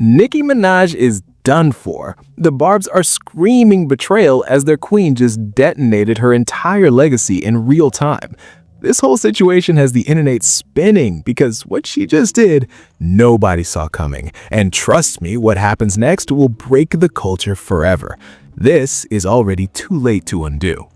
Nicki Minaj is done for. The Barbs are screaming betrayal as their queen just detonated her entire legacy in real time. This whole situation has the internet spinning because what she just did, nobody saw coming. And trust me, what happens next will break the culture forever. This is already too late to undo.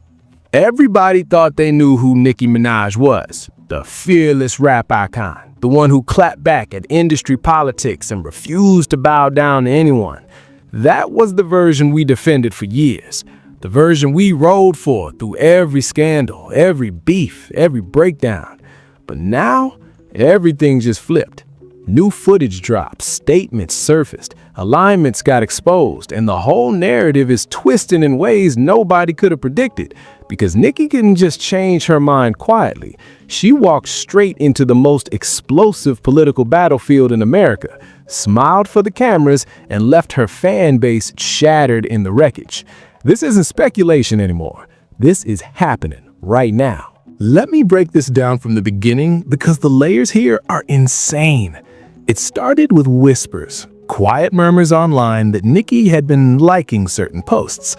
Everybody thought they knew who Nicki Minaj was, the fearless rap icon, the one who clapped back at industry politics and refused to bow down to anyone. That was the version we defended for years, the version we rode for through every scandal, every beef, every breakdown. But now, everything just flipped. New footage dropped, statements surfaced, alignments got exposed, and the whole narrative is twisting in ways nobody could have predicted. Because Nicki didn't just change her mind quietly. She walked straight into the most explosive political battlefield in America, smiled for the cameras, and left her fan base shattered in the wreckage. This isn't speculation anymore. This is happening right now. Let me break this down from the beginning because the layers here are insane. It started with whispers, quiet murmurs online that Nicki had been liking certain posts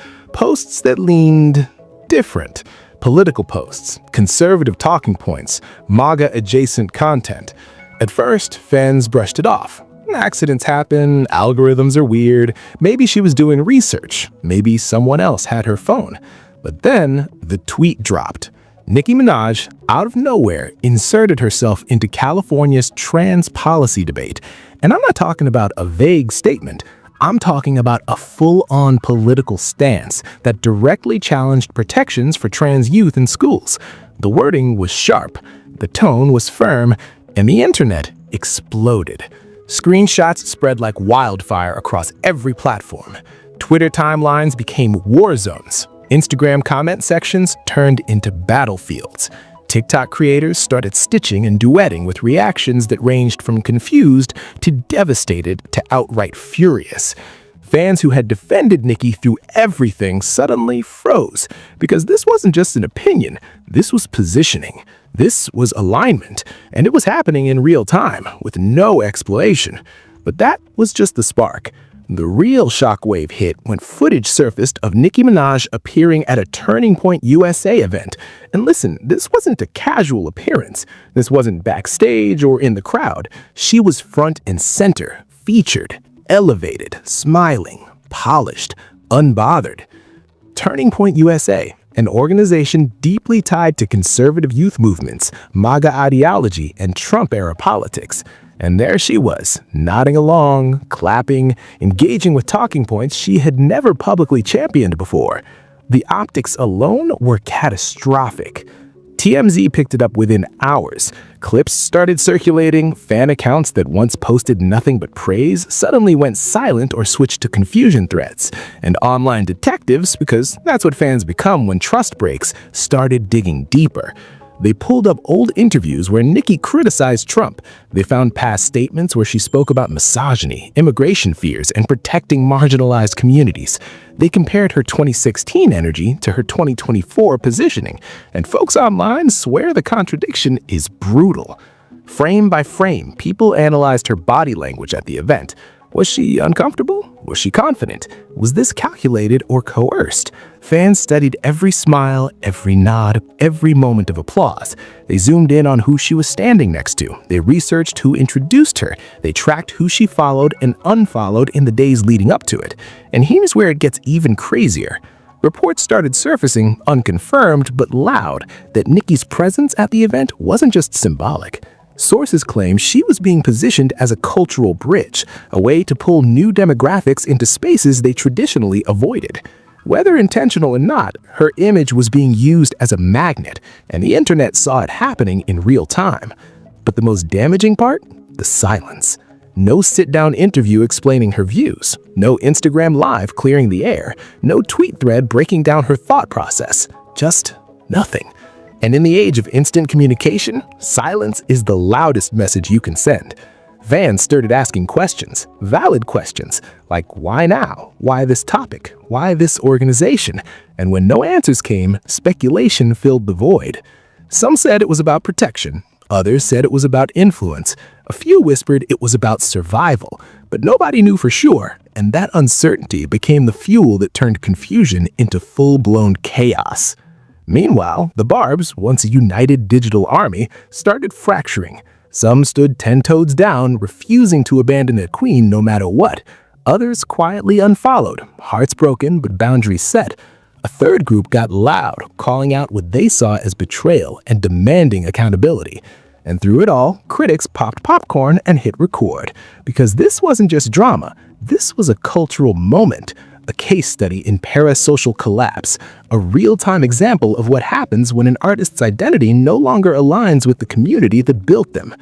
that leaned different. Political posts, conservative talking points, MAGA-adjacent content. At first, fans brushed it off. Accidents happen, algorithms are weird, maybe she was doing research, maybe someone else had her phone. But then, the tweet dropped. Nicki Minaj, out of nowhere, inserted herself into California's trans policy debate. And I'm not talking about a vague statement. I'm talking about a full-on political stance that directly challenged protections for trans youth in schools. The wording was sharp, the tone was firm, and the internet exploded. Screenshots spread like wildfire across every platform. Twitter timelines became war zones. Instagram comment sections turned into battlefields. TikTok creators started stitching and duetting with reactions that ranged from confused to devastated to outright furious. Fans who had defended Nicki through everything suddenly froze, because this wasn't just an opinion, this was positioning. This was alignment, and it was happening in real time, with no explanation. But that was just the spark. The real shockwave hit when footage surfaced of Nicki Minaj appearing at a Turning Point USA event. And listen, this wasn't a casual appearance. This wasn't backstage or in the crowd. She was front and center, featured, elevated, smiling, polished, unbothered. Turning Point USA, an organization deeply tied to conservative youth movements, MAGA ideology, and Trump-era politics. And there she was, nodding along, clapping, engaging with talking points she had never publicly championed before. The optics alone were catastrophic. TMZ picked it up within hours. Clips started circulating, fan accounts that once posted nothing but praise suddenly went silent or switched to confusion threads. And online detectives, because that's what fans become when trust breaks, started digging deeper. They pulled up old interviews where Nicki criticized Trump. They found past statements where she spoke about misogyny, immigration fears, and protecting marginalized communities. They compared her 2016 energy to her 2024 positioning, and folks online swear the contradiction is brutal. Frame by frame, people analyzed her body language at the event. Was she uncomfortable? Was she confident? Was this calculated or coerced? Fans studied every smile, every nod, every moment of applause. They zoomed in on who she was standing next to. They researched who introduced her. They tracked who she followed and unfollowed in the days leading up to it. And here's where it gets even crazier. Reports started surfacing, unconfirmed but loud, that Nicki's presence at the event wasn't just symbolic. Sources claim she was being positioned as a cultural bridge, a way to pull new demographics into spaces they traditionally avoided. Whether intentional or not, her image was being used as a magnet, and the internet saw it happening in real time. But the most damaging part? The silence. No sit-down interview explaining her views, no Instagram Live clearing the air, no tweet thread breaking down her thought process. Just nothing. And in the age of instant communication, silence is the loudest message you can send. Fans started asking questions, valid questions, like why now? Why this topic? Why this organization? And when no answers came, speculation filled the void. Some said it was about protection. Others said it was about influence. A few whispered it was about survival, but nobody knew for sure, and that uncertainty became the fuel that turned confusion into full-blown chaos. Meanwhile, the Barbs, once a united digital army, started fracturing. Some stood 10 toes down, refusing to abandon their queen no matter what. Others quietly unfollowed, hearts broken but boundaries set. A third group got loud, calling out what they saw as betrayal and demanding accountability. And through it all, critics popped popcorn and hit record. Because this wasn't just drama, this was a cultural moment, a case study in parasocial collapse, a real-time example of what happens when an artist's identity no longer aligns with the community that built them.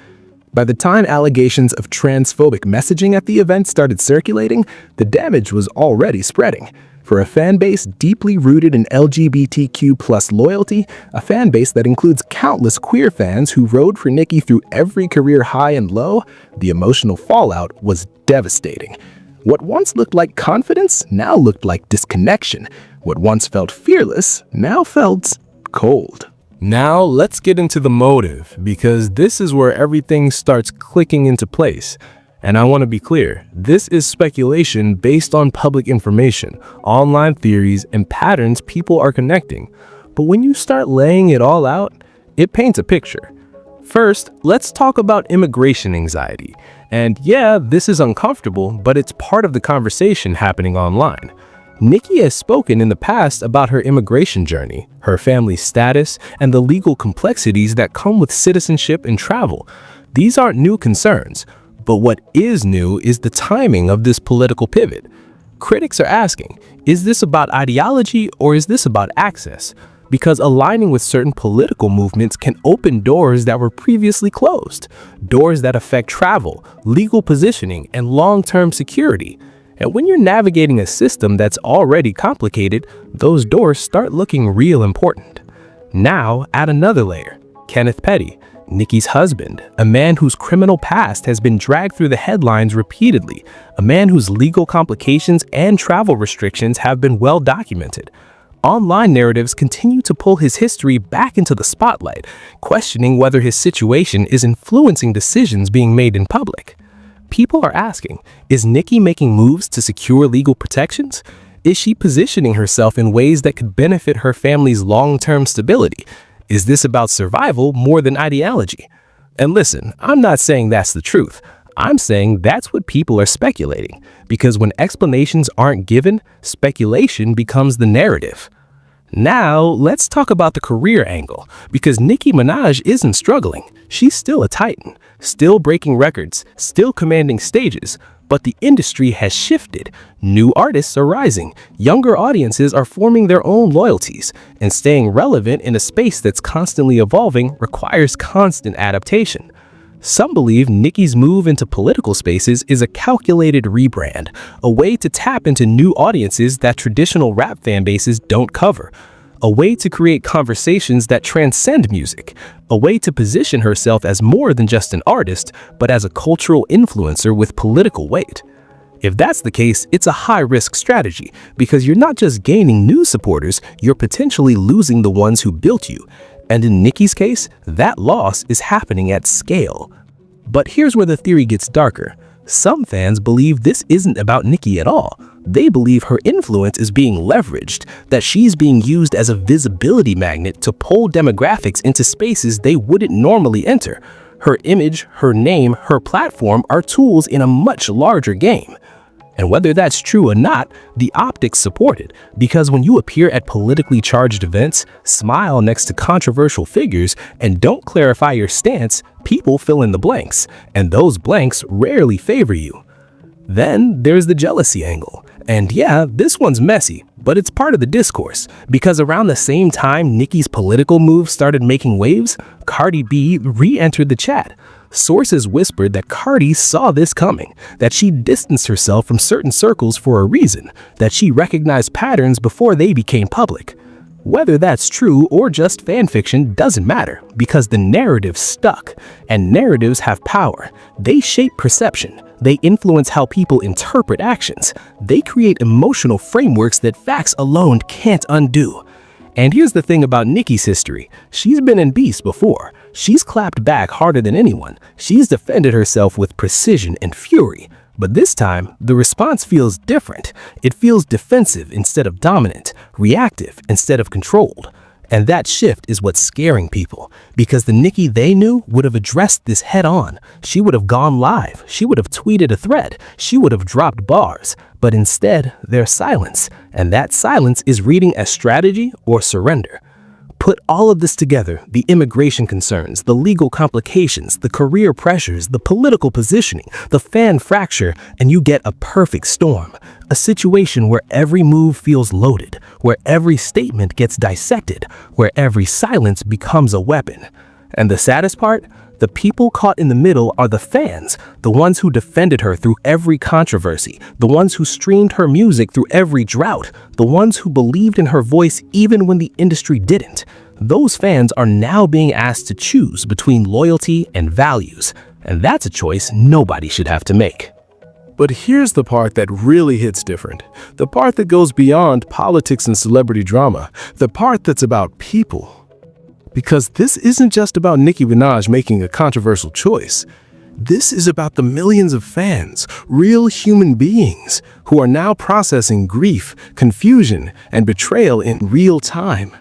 By the time allegations of transphobic messaging at the event started circulating, the damage was already spreading. For a fan base deeply rooted in LGBTQ+ loyalty, a fan base that includes countless queer fans who rode for Nicki through every career high and low, the emotional fallout was devastating. What once looked like confidence now looked like disconnection. What once felt fearless now felt cold. Now let's get into the motive, because this is where everything starts clicking into place. And I want to be clear, this is speculation based on public information, online theories, and patterns people are connecting. But when you start laying it all out, it paints a picture. First, let's talk about immigration anxiety. And yeah, this is uncomfortable, but it's part of the conversation happening online. Nicki has spoken in the past about her immigration journey, her family's status, and the legal complexities that come with citizenship and travel. These aren't new concerns. But what is new is the timing of this political pivot. Critics are asking, is this about ideology or is this about access? Because aligning with certain political movements can open doors that were previously closed, doors that affect travel, legal positioning, and long-term security. And when you're navigating a system that's already complicated, those doors start looking real important. Now, add another layer. Kenneth Petty, Nicki's husband, a man whose criminal past has been dragged through the headlines repeatedly, a man whose legal complications and travel restrictions have been well documented. Online narratives continue to pull his history back into the spotlight, questioning whether his situation is influencing decisions being made in public. People are asking, is Nicki making moves to secure legal protections? Is she positioning herself in ways that could benefit her family's long-term stability? Is this about survival more than ideology? And listen, I'm not saying that's the truth. I'm saying that's what people are speculating, because when explanations aren't given, speculation becomes the narrative. Now, let's talk about the career angle, because Nicki Minaj isn't struggling. She's still a titan, still breaking records, still commanding stages, but the industry has shifted. New artists are rising, younger audiences are forming their own loyalties, and staying relevant in a space that's constantly evolving requires constant adaptation. Some believe Nicki's move into political spaces is a calculated rebrand, a way to tap into new audiences that traditional rap fan bases don't cover, a way to create conversations that transcend music, a way to position herself as more than just an artist, but as a cultural influencer with political weight. If that's the case, it's a high-risk strategy, because you're not just gaining new supporters, you're potentially losing the ones who built you. And in Nicki's case, that loss is happening at scale. But here's where the theory gets darker. Some fans believe this isn't about Nicki at all. They believe her influence is being leveraged, that she's being used as a visibility magnet to pull demographics into spaces they wouldn't normally enter. Her image, her name, her platform are tools in a much larger game. And whether that's true or not, the optics support it, because when you appear at politically charged events, smile next to controversial figures, and don't clarify your stance, people fill in the blanks, and those blanks rarely favor you. Then there's the jealousy angle. And yeah, this one's messy, but it's part of the discourse, because around the same time Nicki's political moves started making waves, Cardi B re-entered the chat. Sources whispered that Cardi saw this coming, that she distanced herself from certain circles for a reason, that she recognized patterns before they became public. Whether that's true or just fanfiction doesn't matter, because the narrative stuck, and narratives have power. They shape perception. They influence how people interpret actions. They create emotional frameworks that facts alone can't undo. And here's the thing about Nicki's history. She's been in beasts before. She's clapped back harder than anyone. She's defended herself with precision and fury. But this time, the response feels different. It feels defensive instead of dominant, reactive instead of controlled. And that shift is what's scaring people, because the Nicki they knew would have addressed this head on. She would have gone live. She would have tweeted a thread. She would have dropped bars. But instead, there's silence. And that silence is reading as strategy or surrender. Put all of this together, the immigration concerns, the legal complications, the career pressures, the political positioning, the fan fracture, and you get a perfect storm. A situation where every move feels loaded, where every statement gets dissected, where every silence becomes a weapon. And the saddest part? The people caught in the middle are the fans, the ones who defended her through every controversy, the ones who streamed her music through every drought, the ones who believed in her voice even when the industry didn't. Those fans are now being asked to choose between loyalty and values, and that's a choice nobody should have to make. But here's the part that really hits different. The part that goes beyond politics and celebrity drama. The part that's about people. Because this isn't just about Nicki Minaj making a controversial choice. This is about the millions of fans, real human beings, who are now processing grief, confusion, and betrayal in real time.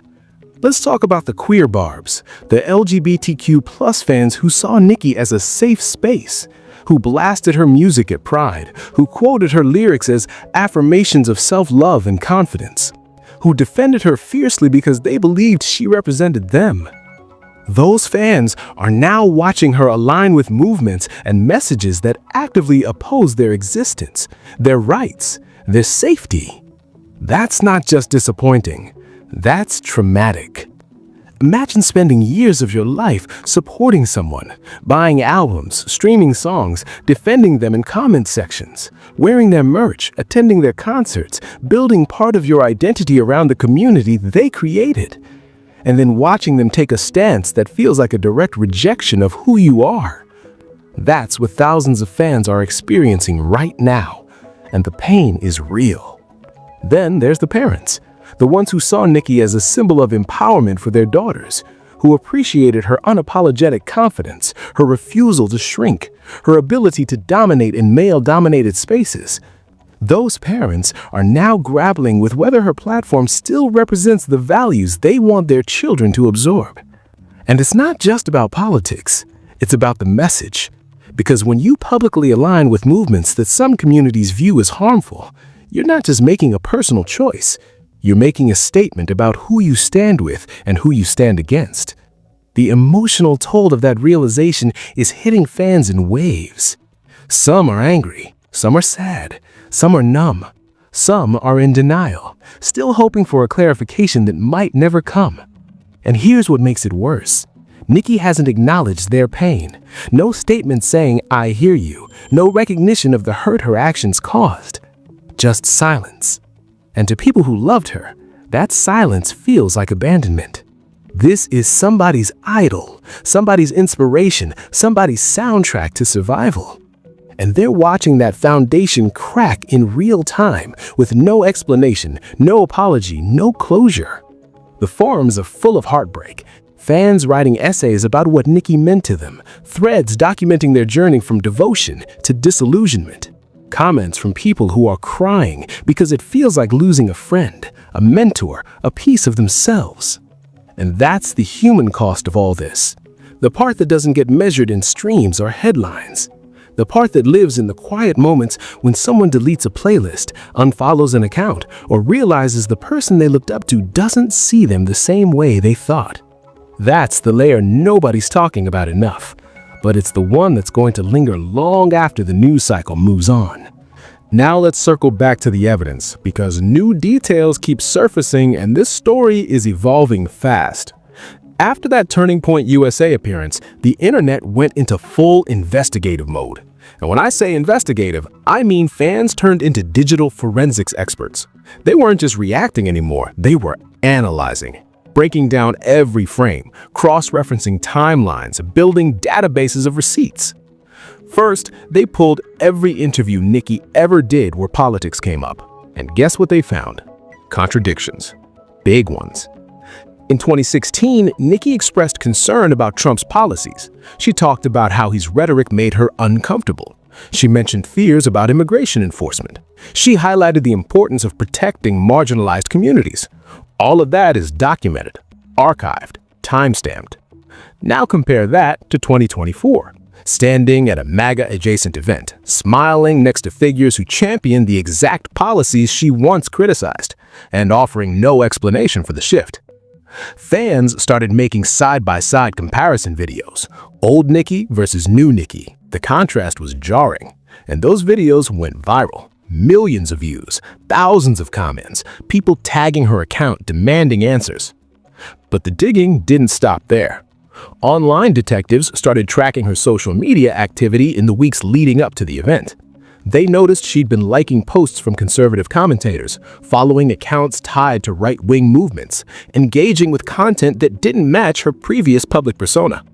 Let's talk about the queer barbs, the LGBTQ+ fans who saw Nicki as a safe space, who blasted her music at Pride, who quoted her lyrics as affirmations of self-love and confidence, who defended her fiercely because they believed she represented them. Those fans are now watching her align with movements and messages that actively oppose their existence, their rights, their safety. That's not just disappointing, that's traumatic. Imagine spending years of your life supporting someone, buying albums, streaming songs, defending them in comment sections, wearing their merch, attending their concerts, building part of your identity around the community they created, and then watching them take a stance that feels like a direct rejection of who you are. That's what thousands of fans are experiencing right now, and the pain is real. Then there's the parents. The ones who saw Nicki as a symbol of empowerment for their daughters, who appreciated her unapologetic confidence, her refusal to shrink, her ability to dominate in male-dominated spaces. Those parents are now grappling with whether her platform still represents the values they want their children to absorb. And it's not just about politics, it's about the message. Because when you publicly align with movements that some communities view as harmful, you're not just making a personal choice. You're making a statement about who you stand with and who you stand against. The emotional toll of that realization is hitting fans in waves. Some are angry, some are sad, some are numb, some are in denial, still hoping for a clarification that might never come. And here's what makes it worse. Nicki hasn't acknowledged their pain. No statement saying, "I hear you." No recognition of the hurt her actions caused. Just silence. And to people who loved her, that silence feels like abandonment. This is somebody's idol, somebody's inspiration, somebody's soundtrack to survival. And they're watching that foundation crack in real time with no explanation, no apology, no closure. The forums are full of heartbreak. Fans writing essays about what Nicki meant to them, threads documenting their journey from devotion to disillusionment. Comments from people who are crying because it feels like losing a friend, a mentor, a piece of themselves. And that's the human cost of all this. The part that doesn't get measured in streams or headlines. The part that lives in the quiet moments when someone deletes a playlist, unfollows an account, or realizes the person they looked up to doesn't see them the same way they thought. That's the layer nobody's talking about enough. But it's the one that's going to linger long after the news cycle moves on. Now let's circle back to the evidence, because new details keep surfacing and this story is evolving fast. After that Turning Point USA appearance, the internet went into full investigative mode. And when I say investigative, I mean fans turned into digital forensics experts. They weren't just reacting anymore, they were analyzing. Breaking down every frame, cross-referencing timelines, building databases of receipts. First, they pulled every interview Nicki ever did where politics came up. And guess what they found? Contradictions. Big ones. In 2016, Nicki expressed concern about Trump's policies. She talked about how his rhetoric made her uncomfortable. She mentioned fears about immigration enforcement. She highlighted the importance of protecting marginalized communities. All of that is documented, archived, time-stamped. Now compare that to 2024. Standing at a MAGA-adjacent event, smiling next to figures who championed the exact policies she once criticized, and offering no explanation for the shift. Fans started making side-by-side comparison videos, old Nicki versus new Nicki. The contrast was jarring, and those videos went viral. Millions of views, thousands of comments, people tagging her account demanding answers. But the digging didn't stop there. Online detectives started tracking her social media activity in the weeks leading up to the event. They noticed she'd been liking posts from conservative commentators, following accounts tied to right-wing movements, engaging with content that didn't match her previous public persona.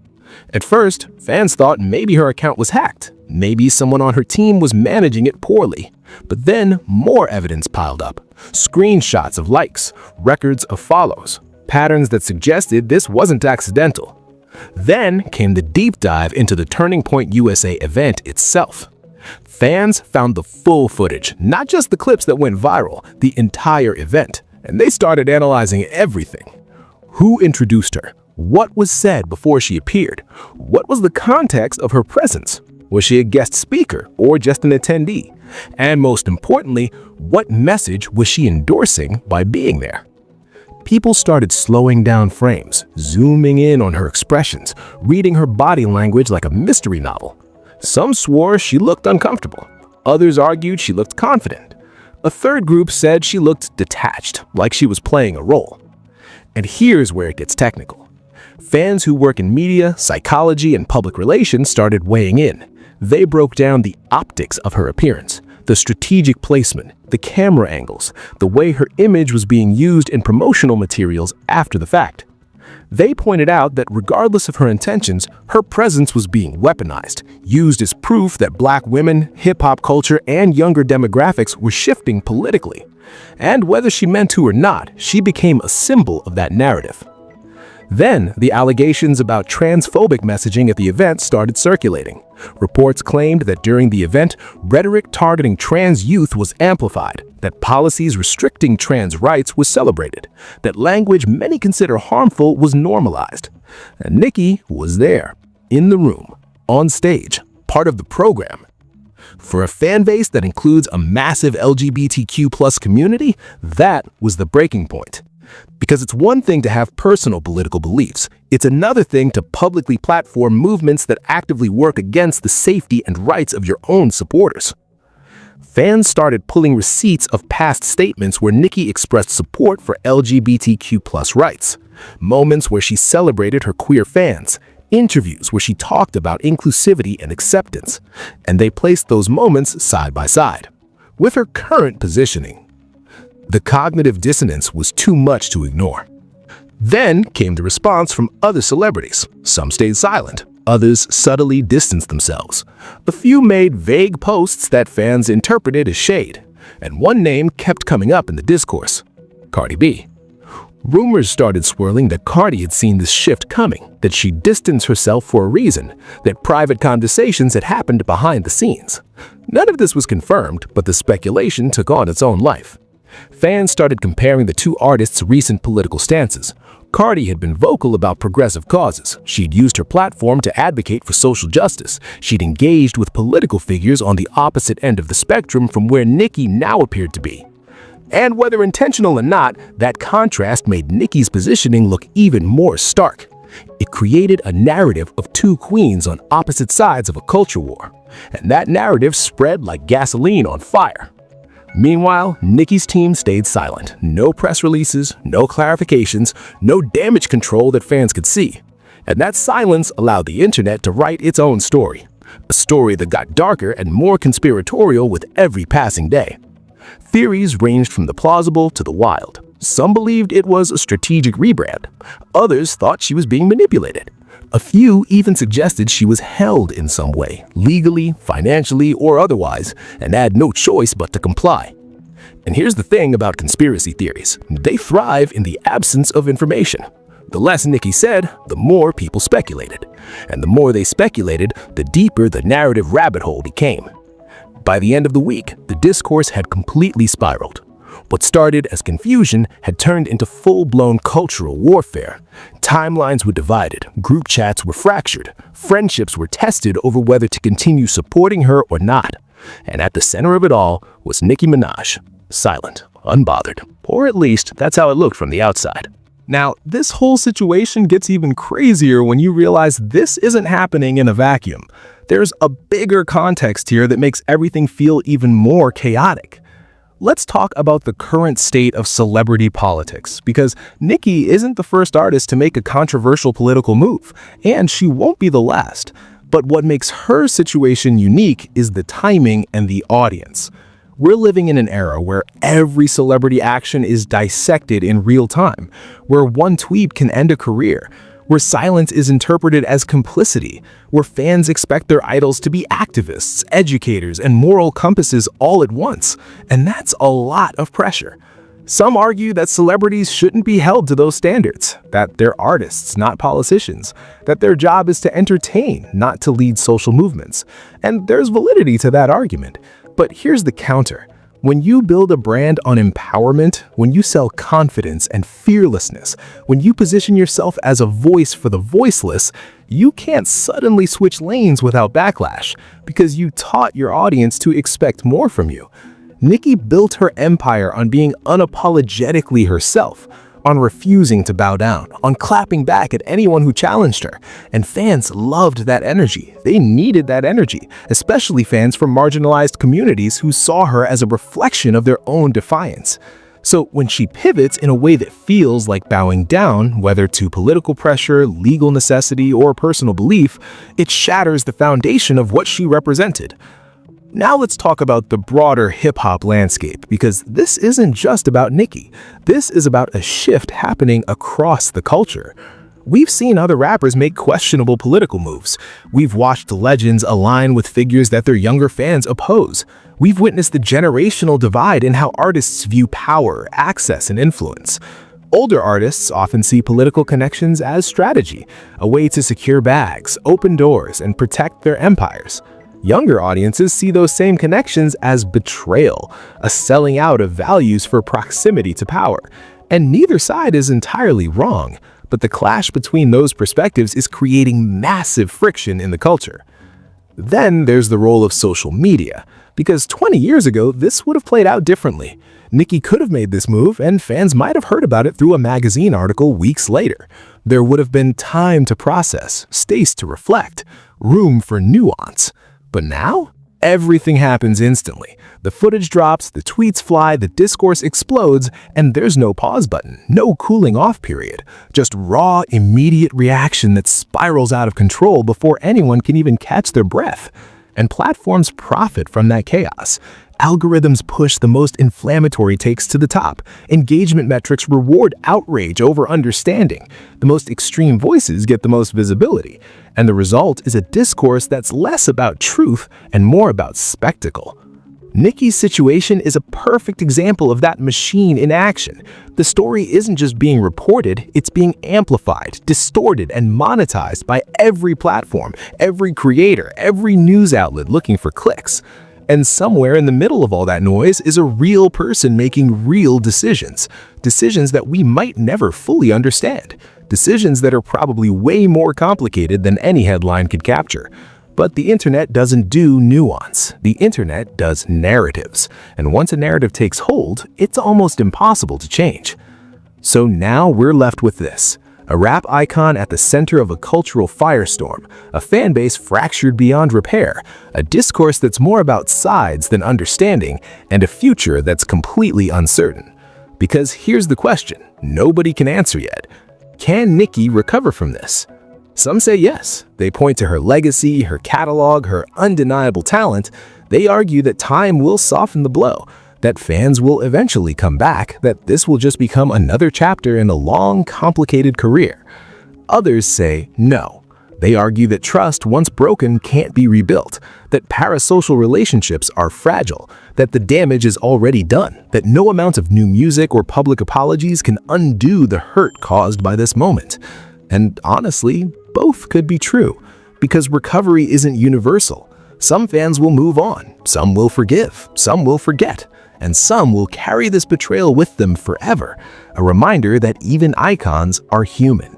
At first, fans thought maybe her account was hacked. Maybe someone on her team was managing it poorly. But then more evidence piled up. Screenshots of likes, records of follows, patterns that suggested this wasn't accidental. Then came the deep dive into the Turning Point USA event itself. Fans found the full footage, not just the clips that went viral, the entire event, and they started analyzing everything. Who introduced her? What was said before she appeared? What was the context of her presence? Was she a guest speaker or just an attendee? And most importantly, what message was she endorsing by being there? People started slowing down frames, zooming in on her expressions, reading her body language like a mystery novel. Some swore she looked uncomfortable. Others argued she looked confident. A third group said she looked detached, like she was playing a role. And here's where it gets technical. Fans who work in media, psychology, and public relations started weighing in. They broke down the optics of her appearance, the strategic placement, the camera angles, the way her image was being used in promotional materials after the fact. They pointed out that regardless of her intentions, her presence was being weaponized, used as proof that Black women, hip-hop culture, and younger demographics were shifting politically. And whether she meant to or not, she became a symbol of that narrative. Then, the allegations about transphobic messaging at the event started circulating. Reports claimed that during the event, rhetoric targeting trans youth was amplified, that policies restricting trans rights was celebrated, that language many consider harmful was normalized. And Nicki was there, in the room, on stage, part of the program. For a fan base that includes a massive LGBTQ+ community, that was the breaking point. Because it's one thing to have personal political beliefs, it's another thing to publicly platform movements that actively work against the safety and rights of your own supporters. Fans started pulling receipts of past statements where Nicki expressed support for LGBTQ+ rights, moments where she celebrated her queer fans, interviews where she talked about inclusivity and acceptance, and they placed those moments side by side with her current positioning. The cognitive dissonance was too much to ignore. Then came the response from other celebrities. Some stayed silent, others subtly distanced themselves. A few made vague posts that fans interpreted as shade, and one name kept coming up in the discourse: Cardi B. Rumors started swirling that Cardi had seen this shift coming, that she distanced herself for a reason, that private conversations had happened behind the scenes. None of this was confirmed, but the speculation took on its own life. Fans started comparing the two artists' recent political stances. Cardi had been vocal about progressive causes. She'd used her platform to advocate for social justice. She'd engaged with political figures on the opposite end of the spectrum from where Nicki now appeared to be. And whether intentional or not, that contrast made Nicki's positioning look even more stark. It created a narrative of two queens on opposite sides of a culture war. And that narrative spread like gasoline on fire. Meanwhile, Nicki's team stayed silent. No press releases, no clarifications, no damage control that fans could see. And that silence allowed the internet to write its own story. A story that got darker and more conspiratorial with every passing day. Theories ranged from the plausible to the wild. Some believed it was a strategic rebrand. Others thought she was being manipulated. A few even suggested she was held in some way, legally, financially, or otherwise, and had no choice but to comply. And here's the thing about conspiracy theories. They thrive in the absence of information. The less Nicki said, the more people speculated. And the more they speculated, the deeper the narrative rabbit hole became. By the end of the week, the discourse had completely spiraled. What started as confusion had turned into full-blown cultural warfare. Timelines were divided, group chats were fractured, friendships were tested over whether to continue supporting her or not. And at the center of it all was Nicki Minaj, silent, unbothered. Or at least, that's how it looked from the outside. Now, this whole situation gets even crazier when you realize this isn't happening in a vacuum. There's a bigger context here that makes everything feel even more chaotic. Let's talk about the current state of celebrity politics, because Nicki isn't the first artist to make a controversial political move, and she won't be the last. But what makes her situation unique is the timing and the audience. We're living in an era where every celebrity action is dissected in real time, where one tweet can end a career, where silence is interpreted as complicity, where fans expect their idols to be activists, educators, and moral compasses all at once. And that's a lot of pressure. Some argue that celebrities shouldn't be held to those standards, that they're artists, not politicians, that their job is to entertain, not to lead social movements. And there's validity to that argument. But here's the counter. When you build a brand on empowerment, when you sell confidence and fearlessness, when you position yourself as a voice for the voiceless, you can't suddenly switch lanes without backlash, because you taught your audience to expect more from you. Nicki built her empire on being unapologetically herself, on refusing to bow down, on clapping back at anyone who challenged her. And fans loved that energy. They needed that energy, especially fans from marginalized communities who saw her as a reflection of their own defiance. So when she pivots in a way that feels like bowing down, whether to political pressure, legal necessity, or personal belief, it shatters the foundation of what she represented. Now let's talk about the broader hip-hop landscape, because this isn't just about Nicki. This is about a shift happening across the culture. We've seen other rappers make questionable political moves. We've watched legends align with figures that their younger fans oppose. We've witnessed the generational divide in how artists view power, access, and influence. Older artists often see political connections as strategy, a way to secure bags, open doors, and protect their empires. Younger audiences see those same connections as betrayal, a selling out of values for proximity to power. And neither side is entirely wrong, but the clash between those perspectives is creating massive friction in the culture. Then there's the role of social media, because 20 years ago, this would have played out differently. Nicki could have made this move, and fans might have heard about it through a magazine article weeks later. There would have been time to process, space to reflect, room for nuance. But now, everything happens instantly. The footage drops, the tweets fly, the discourse explodes, and there's no pause button, no cooling off period. Just raw, immediate reaction that spirals out of control before anyone can even catch their breath. And platforms profit from that chaos. Algorithms push the most inflammatory takes to the top. Engagement metrics reward outrage over understanding. The most extreme voices get the most visibility. And the result is a discourse that's less about truth and more about spectacle. Nicki's situation is a perfect example of that machine in action. The story isn't just being reported, it's being amplified, distorted, and monetized by every platform, every creator, every news outlet looking for clicks. And somewhere in the middle of all that noise is a real person making real decisions. Decisions that we might never fully understand. Decisions that are probably way more complicated than any headline could capture. But the internet doesn't do nuance. The internet does narratives. And once a narrative takes hold, it's almost impossible to change. So now we're left with this. A rap icon at the center of a cultural firestorm, a fan base fractured beyond repair, a discourse that's more about sides than understanding, and a future that's completely uncertain. Because here's the question nobody can answer yet. Can Nicki recover from this? Some say yes. They point to her legacy, her catalog, her undeniable talent. They argue that time will soften the blow, that fans will eventually come back, that this will just become another chapter in a long, complicated career. Others say no. They argue that trust, once broken, can't be rebuilt, that parasocial relationships are fragile, that the damage is already done, that no amount of new music or public apologies can undo the hurt caused by this moment. And honestly, both could be true, because recovery isn't universal. Some fans will move on, some will forgive, some will forget, and some will carry this betrayal with them forever, a reminder that even icons are human,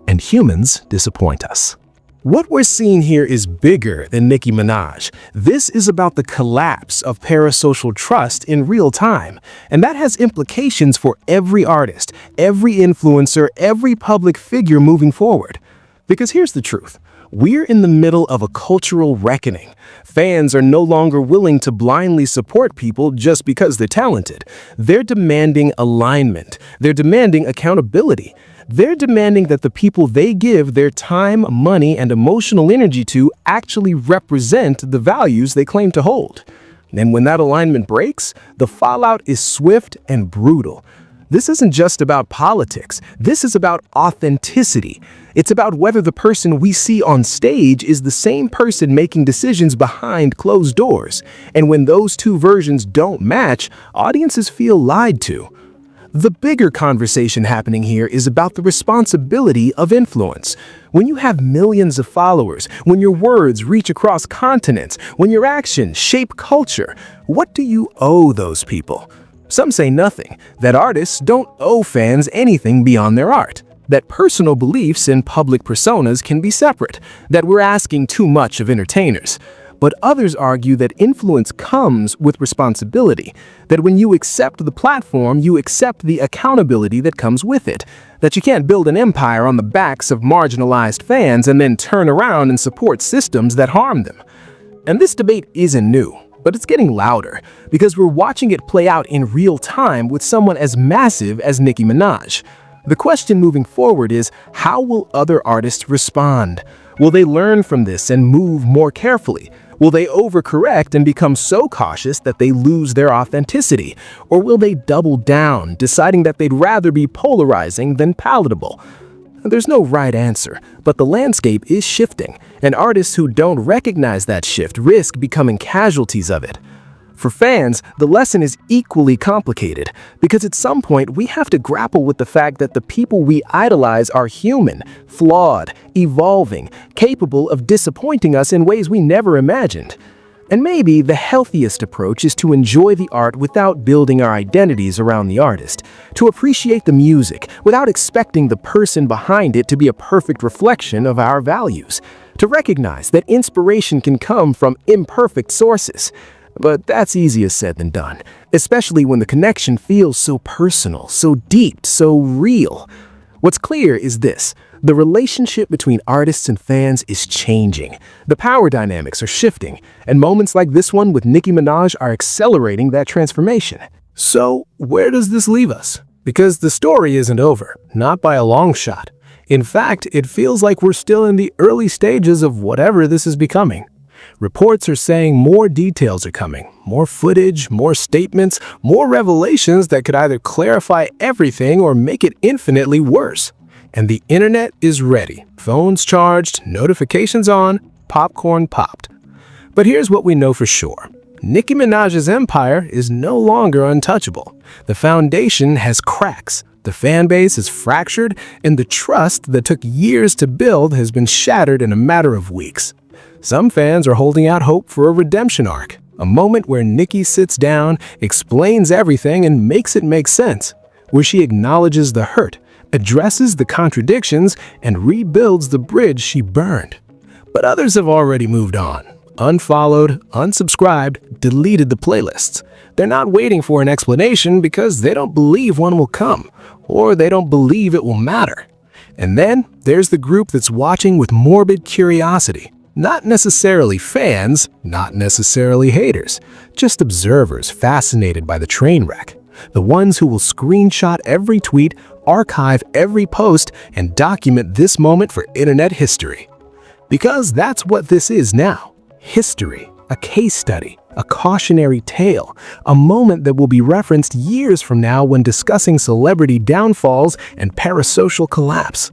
and humans disappoint us. What we're seeing here is bigger than Nicki Minaj. This is about the collapse of parasocial trust in real time, and that has implications for every artist, every influencer, every public figure moving forward. Because here's the truth. We're in the middle of a cultural reckoning. Fans are no longer willing to blindly support people just because they're talented. They're demanding alignment. They're demanding accountability. They're demanding that the people they give their time, money, and emotional energy to actually represent the values they claim to hold. And when that alignment breaks, the fallout is swift and brutal. This isn't just about politics. This is about authenticity. It's about whether the person we see on stage is the same person making decisions behind closed doors. And when those two versions don't match, audiences feel lied to. The bigger conversation happening here is about the responsibility of influence. When you have millions of followers, when your words reach across continents, when your actions shape culture, what do you owe those people? Some say nothing, that artists don't owe fans anything beyond their art, that personal beliefs and public personas can be separate, that we're asking too much of entertainers. But others argue that influence comes with responsibility, that when you accept the platform, you accept the accountability that comes with it, that you can't build an empire on the backs of marginalized fans and then turn around and support systems that harm them. And this debate isn't new, but it's getting louder because we're watching it play out in real time with someone as massive as Nicki Minaj. The question moving forward is, how will other artists respond? Will they learn from this and move more carefully? Will they overcorrect and become so cautious that they lose their authenticity? Or will they double down, deciding that they'd rather be polarizing than palatable? There's no right answer, but the landscape is shifting, and artists who don't recognize that shift risk becoming casualties of it. For fans, the lesson is equally complicated, because at some point we have to grapple with the fact that the people we idolize are human, flawed, evolving, capable of disappointing us in ways we never imagined. And maybe the healthiest approach is to enjoy the art without building our identities around the artist, to appreciate the music without expecting the person behind it to be a perfect reflection of our values, to recognize that inspiration can come from imperfect sources. But that's easier said than done, especially when the connection feels so personal, so deep, so real. What's clear is this: the relationship between artists and fans is changing. The power dynamics are shifting, and moments like this one with Nicki Minaj are accelerating that transformation. So, where does this leave us? Because the story isn't over, not by a long shot. In fact, it feels like we're still in the early stages of whatever this is becoming. Reports are saying more details are coming, more footage, more statements, more revelations that could either clarify everything or make it infinitely worse. And the internet is ready. Phones charged, notifications on, popcorn popped. But here's what we know for sure. Nicki Minaj's empire is no longer untouchable. The foundation has cracks. The fan base is fractured, and the trust that took years to build has been shattered in a matter of weeks. Some fans are holding out hope for a redemption arc, a moment where Nicki sits down, explains everything, and makes it make sense, where she acknowledges the hurt, addresses the contradictions, and rebuilds the bridge she burned. But others have already moved on, unfollowed, unsubscribed, deleted the playlists. They're not waiting for an explanation because they don't believe one will come, or they don't believe it will matter. And then there's the group that's watching with morbid curiosity. Not necessarily fans, not necessarily haters, just observers fascinated by the train wreck. The ones who will screenshot every tweet, archive every post, and document this moment for internet history. Because that's what this is now. History, a case study, a cautionary tale, a moment that will be referenced years from now when discussing celebrity downfalls and parasocial collapse.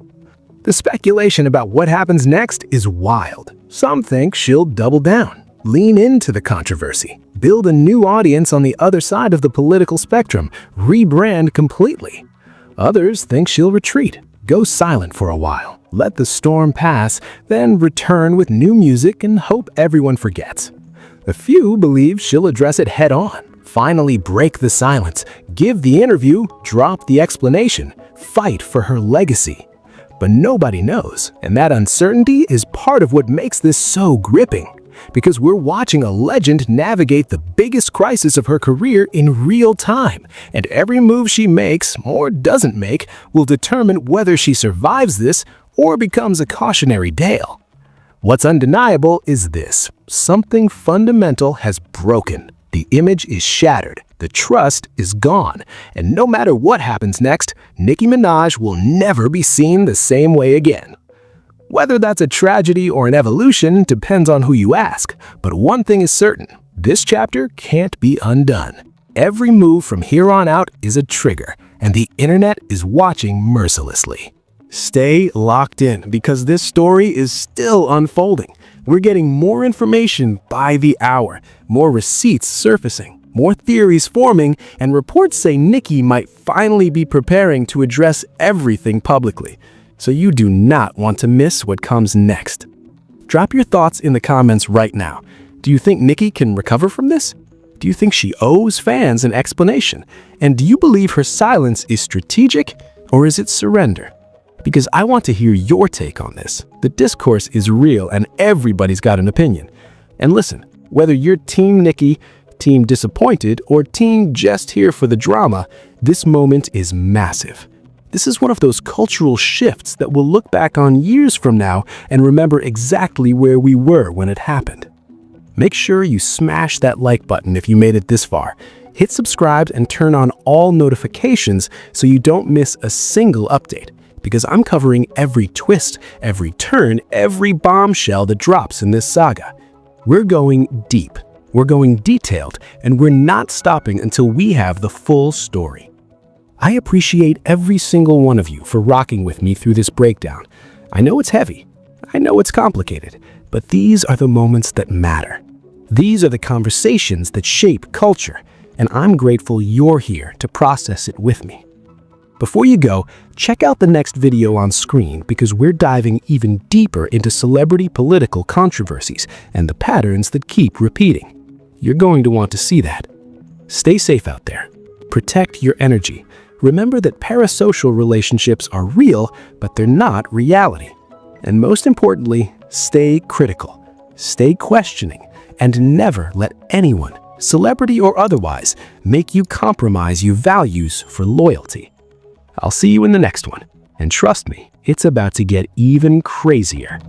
The speculation about what happens next is wild. Some think she'll double down, lean into the controversy, build a new audience on the other side of the political spectrum, rebrand completely. Others think she'll retreat, go silent for a while, let the storm pass, then return with new music and hope everyone forgets. A few believe she'll address it head-on, finally break the silence, give the interview, drop the explanation, fight for her legacy. But nobody knows, and that uncertainty is part of what makes this so gripping, because we're watching a legend navigate the biggest crisis of her career in real time, and every move she makes, or doesn't make, will determine whether she survives this or becomes a cautionary tale. What's undeniable is this: something fundamental has broken. The image is shattered, the trust is gone, and no matter what happens next, Nicki Minaj will never be seen the same way again. Whether that's a tragedy or an evolution depends on who you ask, but one thing is certain: this chapter can't be undone. Every move from here on out is a trigger, and the internet is watching mercilessly. Stay locked in, because this story is still unfolding. We're getting more information by the hour, more receipts surfacing, more theories forming, and reports say Nicki might finally be preparing to address everything publicly. So you do not want to miss what comes next. Drop your thoughts in the comments right now. Do you think Nicki can recover from this? Do you think she owes fans an explanation? And do you believe her silence is strategic, or is it surrender? Because I want to hear your take on this. The discourse is real and everybody's got an opinion. And listen, whether you're Team Nicki, Team Disappointed, or Team just here for the drama, this moment is massive. This is one of those cultural shifts that we'll look back on years from now and remember exactly where we were when it happened. Make sure you smash that like button if you made it this far. Hit subscribe and turn on all notifications so you don't miss a single update, because I'm covering every twist, every turn, every bombshell that drops in this saga. We're going deep, we're going detailed, and we're not stopping until we have the full story. I appreciate every single one of you for rocking with me through this breakdown. I know it's heavy, I know it's complicated, but these are the moments that matter. These are the conversations that shape culture, and I'm grateful you're here to process it with me. Before you go, check out the next video on screen, because we're diving even deeper into celebrity political controversies and the patterns that keep repeating. You're going to want to see that. Stay safe out there. Protect your energy. Remember that parasocial relationships are real, but they're not reality. And most importantly, stay critical, stay questioning, and never let anyone, celebrity or otherwise, make you compromise your values for loyalty. I'll see you in the next one, and trust me, it's about to get even crazier.